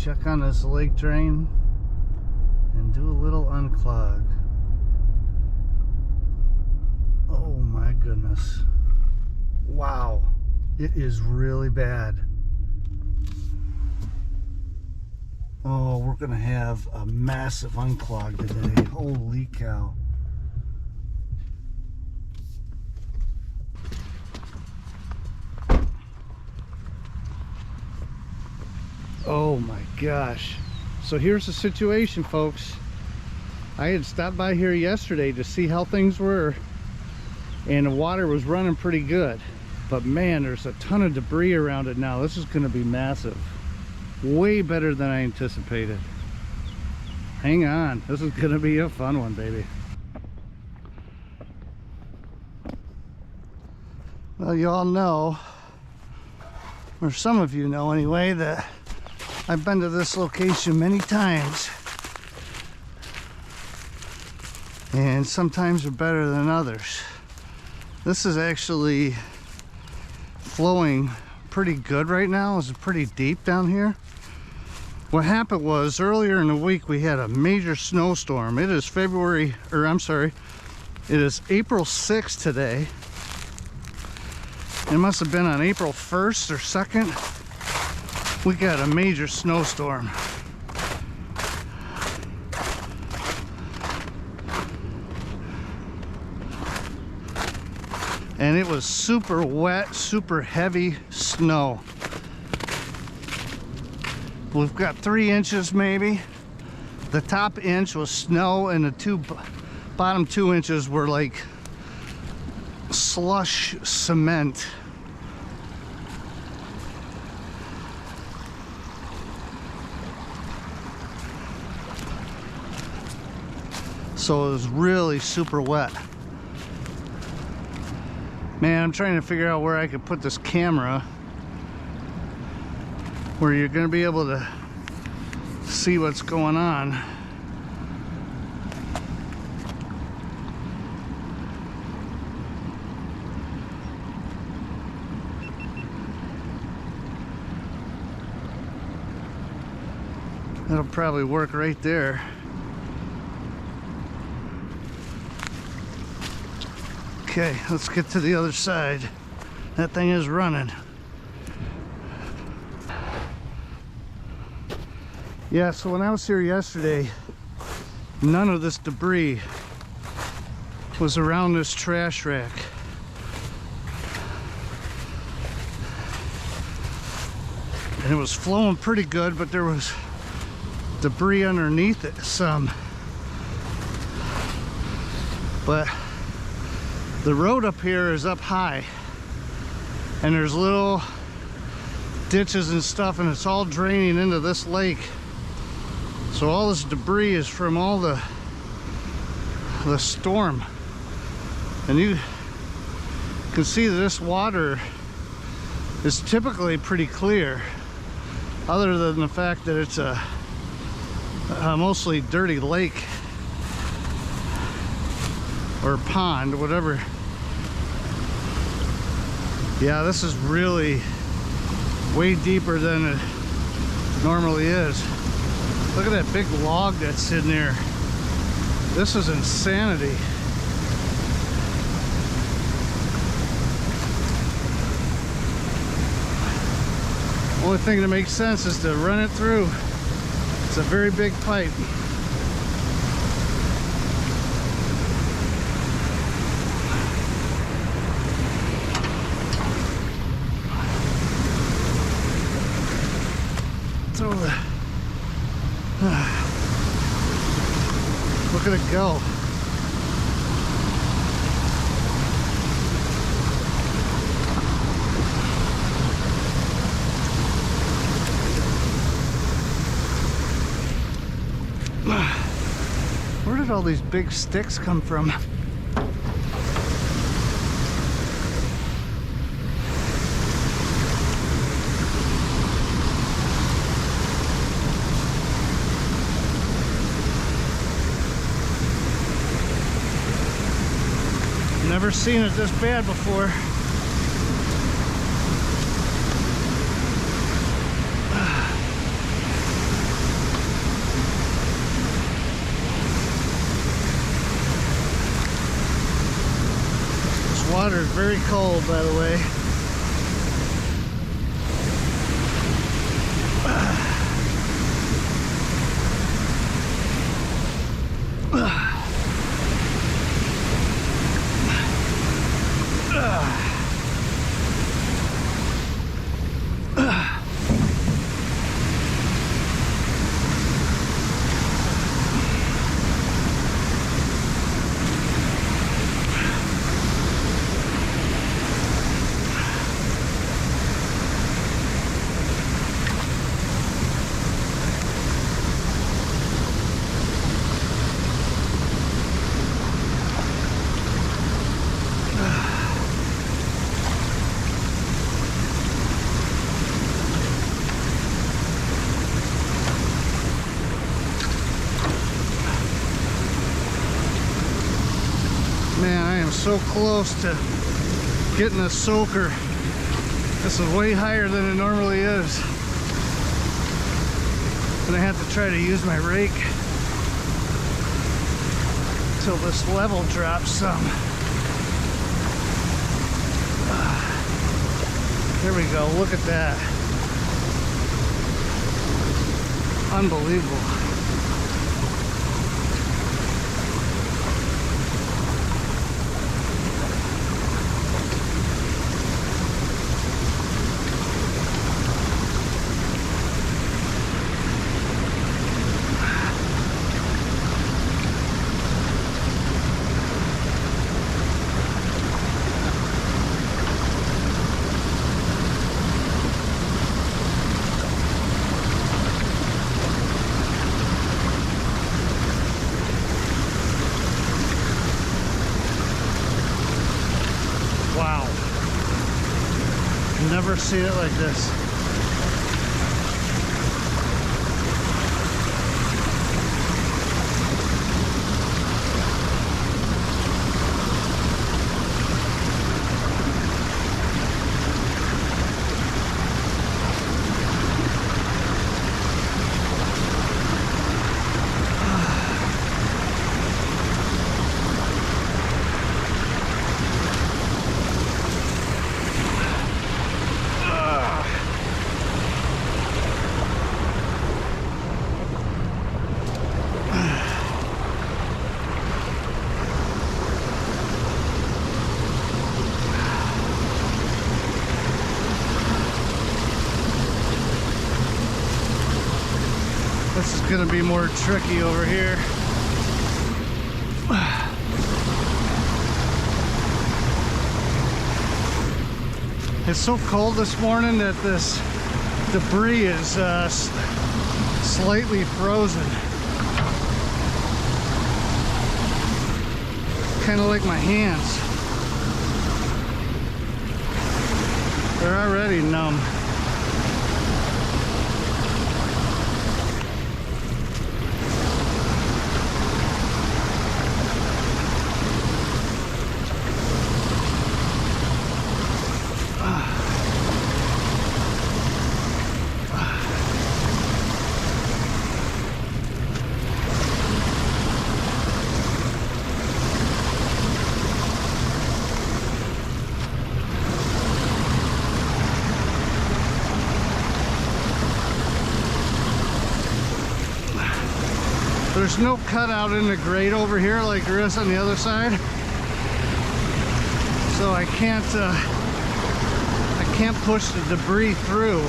check on this lake drain and do a little unclog. Oh my goodness. Wow. It is really bad. Oh, we're gonna have a massive unclog today. Holy cow. Oh my gosh. So here's the situation, folks. I had stopped by here yesterday to see how things were, and the water was running pretty good. But man, there's a ton of debris around it now. This is going to be massive. Way better than I anticipated. Hang on. This is going to be a fun one, baby. Well, you all know, or some of you know anyway, that I've been to this location many times. And sometimes they're better than others. This is actually flowing pretty good right now. It's pretty deep down here. What happened was earlier in the week we had a major snowstorm. It is April 6th today. It must have been on April 1st or 2nd. We got a major snowstorm. And it was super wet, super heavy snow. We've got 3 inches maybe. The top inch was snow, and the bottom 2 inches were like slush cement. So it was really super wet. Man, I'm trying to figure out where I could put this camera where you're going to be able to see what's going on. That'll probably work right there. Okay, let's get to the other side. That thing is running. Yeah, so when I was here yesterday, none of this debris was around this trash rack. And it was flowing pretty good, but there was debris underneath it some. But the road up here is up high, and there's little ditches and stuff, and it's all draining into this lake. So all this debris is from all the storm. And you can see that this water is typically pretty clear, other than the fact that it's a mostly dirty lake or pond, whatever. Yeah, this is really way deeper than it normally is. Look at that big log that's sitting there. This is insanity. Only thing that makes sense is to run it through. It's a very big pipe. Look at it go. Where did all these big sticks come from? Never seen it this bad before. water is very cold, by the way. Man, I am so close to getting a soaker. This is way higher than it normally is. And I have to try to use my rake till this level drops some. There we go, look at that. Unbelievable. Wow. Never seen it like this. This is gonna be more tricky over here. It's so cold this morning that this debris is slightly frozen. Kind of like my hands. They're already numb. There's no cutout in the grate over here like there is on the other side, so I can't push the debris through.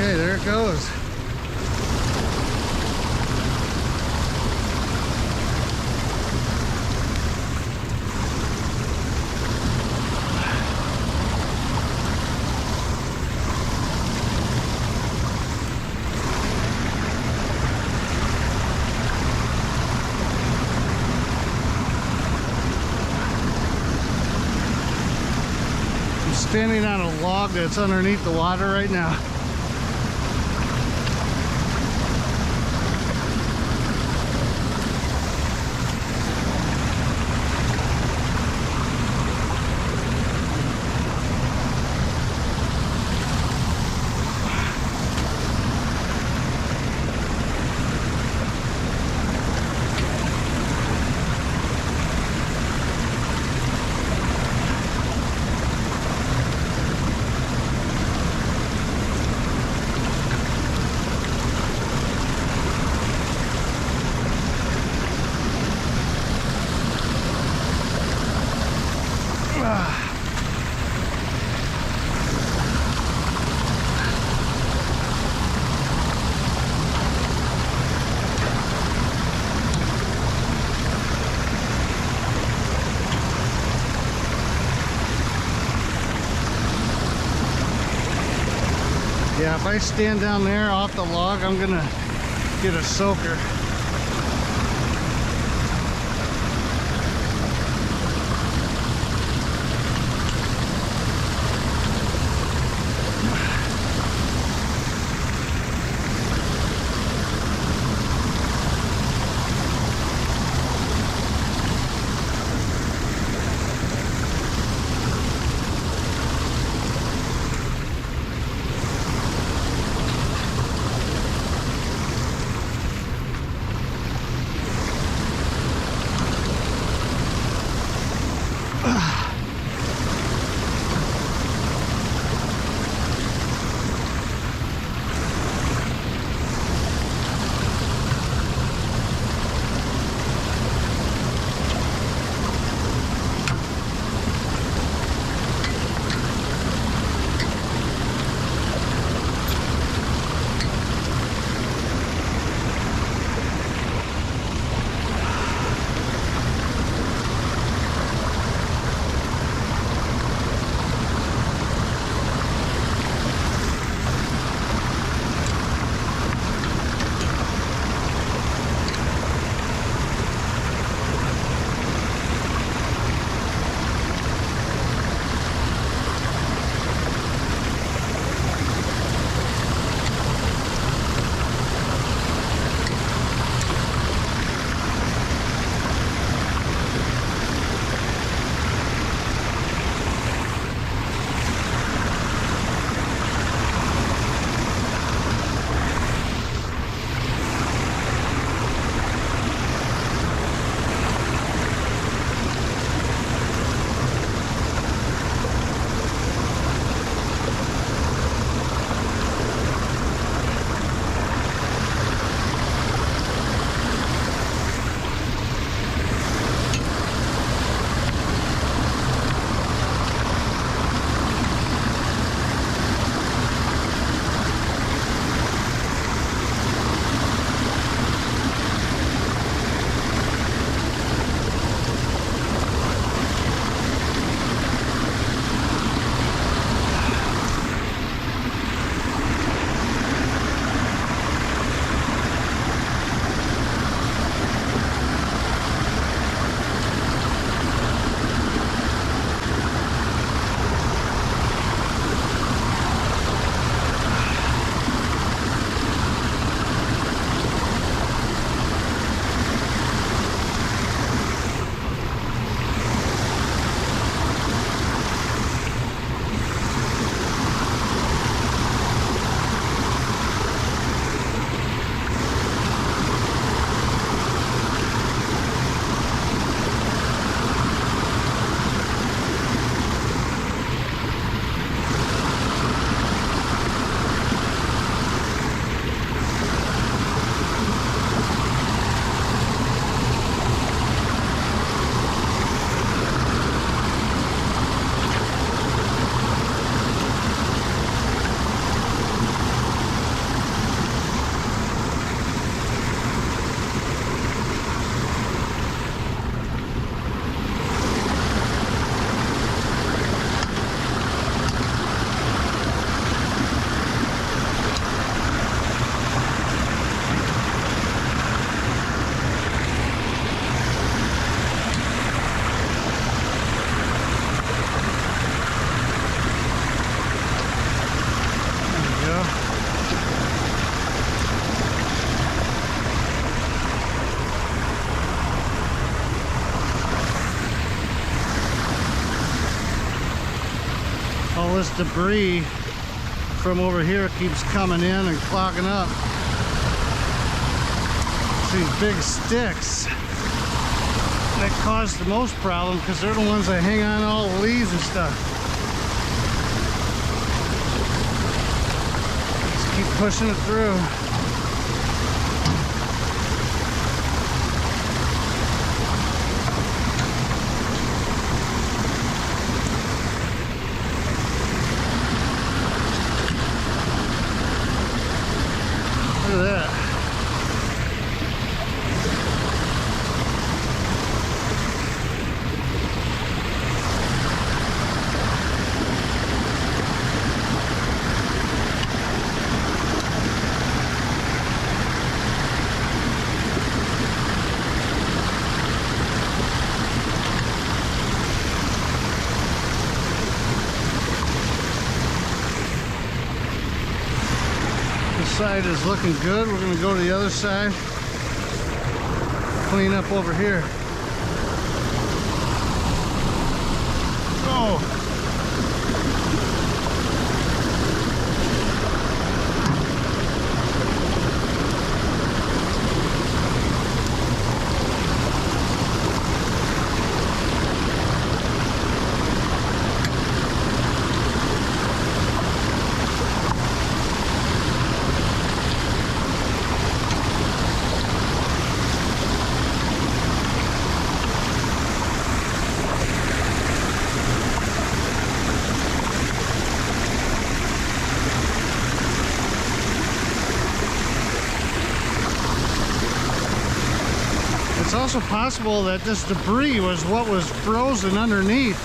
Okay, there it goes. I'm standing on a log that's underneath the water right now. Yeah, if I stand down there off the log, I'm gonna get a soaker. all this debris from over here keeps coming in and clogging up. It's these big sticks that cause the most problem because they're the ones that hang on to all the leaves and stuff. Just keep pushing it through. Look at that. Side is looking good. We're going to go to the other side, clean up over here. Oh, it's also possible that this debris was what was frozen underneath,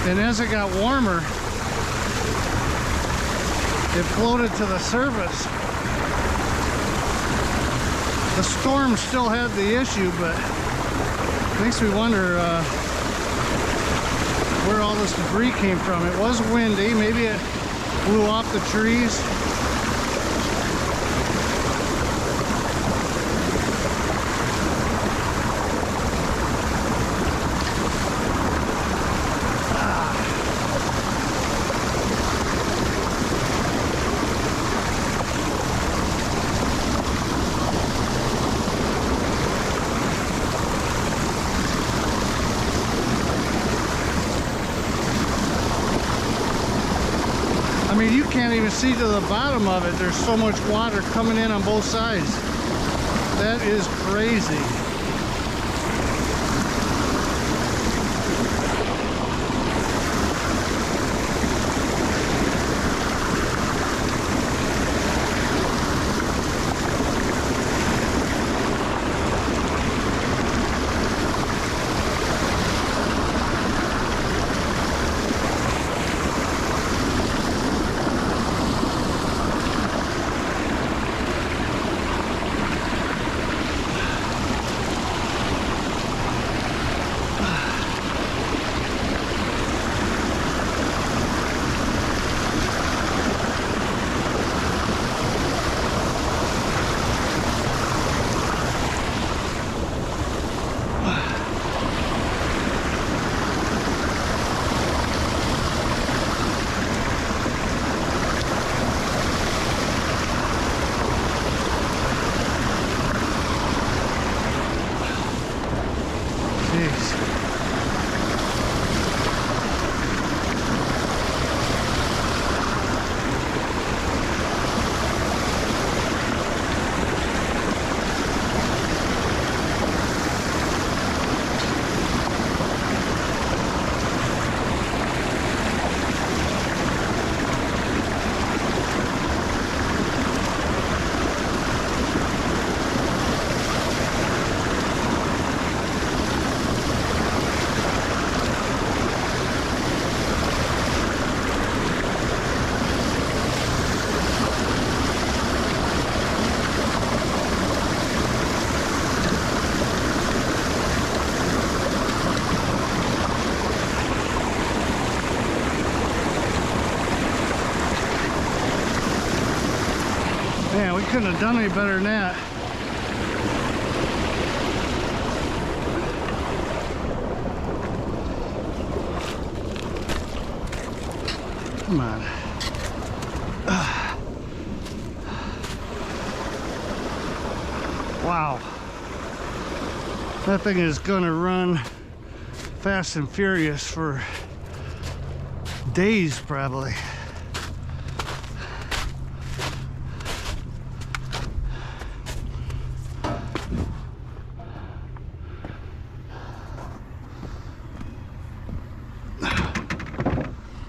and as it got warmer, it floated to the surface. The storm still had the issue, but it makes me wonder where all this debris came from. It was windy, maybe it blew off the trees. I mean, you can't even see to the bottom of it. There's so much water coming in on both sides. That is crazy. Man, we couldn't have done any better than that. Come on. Wow. That thing is gonna run fast and furious for days probably.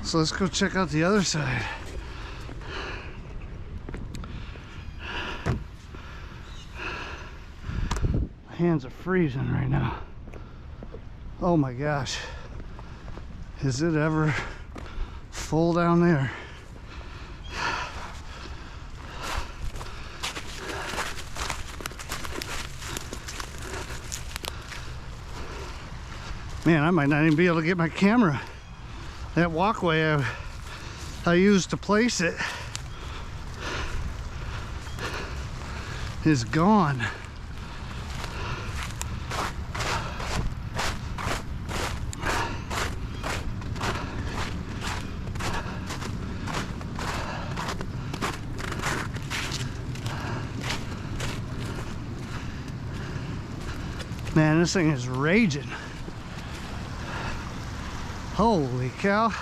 So let's go check out the other side. My hands are freezing right now. Oh my gosh. Is it ever full down there? Man, I might not even be able to get my camera. That walkway I used to place it is gone. Man, this thing is raging. Holy cow.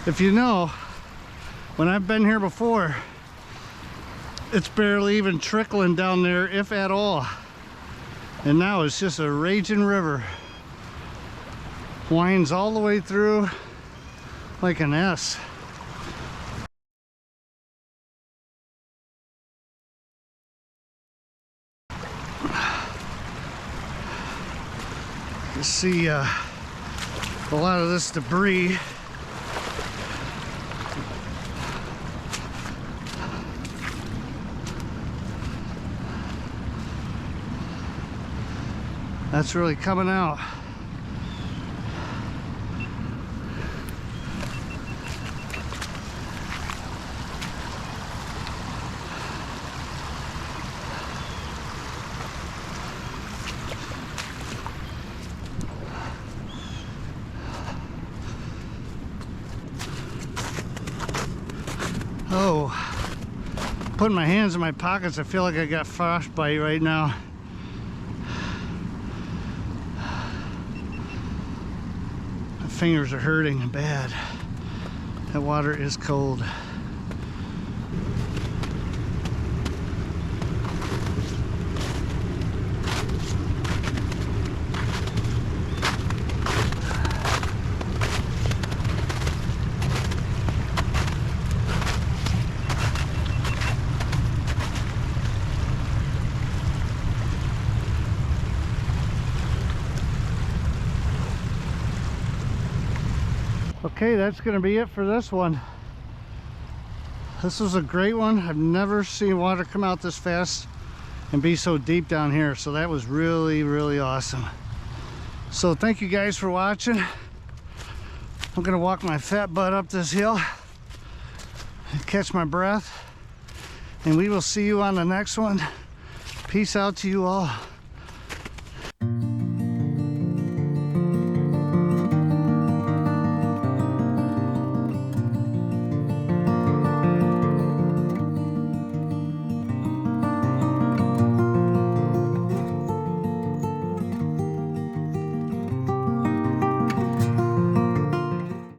If you know, when I've been here before, it's barely even trickling down there, if at all. And now it's just a raging river. Winds all the way through like an S. You see a lot of this debris. That's really coming out. Oh, putting my hands in my pockets. I feel like I got frostbite right now. My fingers are hurting bad. That water is cold. Okay, that's going to be it for this one. This was a great one. I've never seen water come out this fast and be so deep down here. So that was really, really awesome. So thank you guys for watching. I'm going to walk my fat butt up this hill and catch my breath. And we will see you on the next one. Peace out to you all.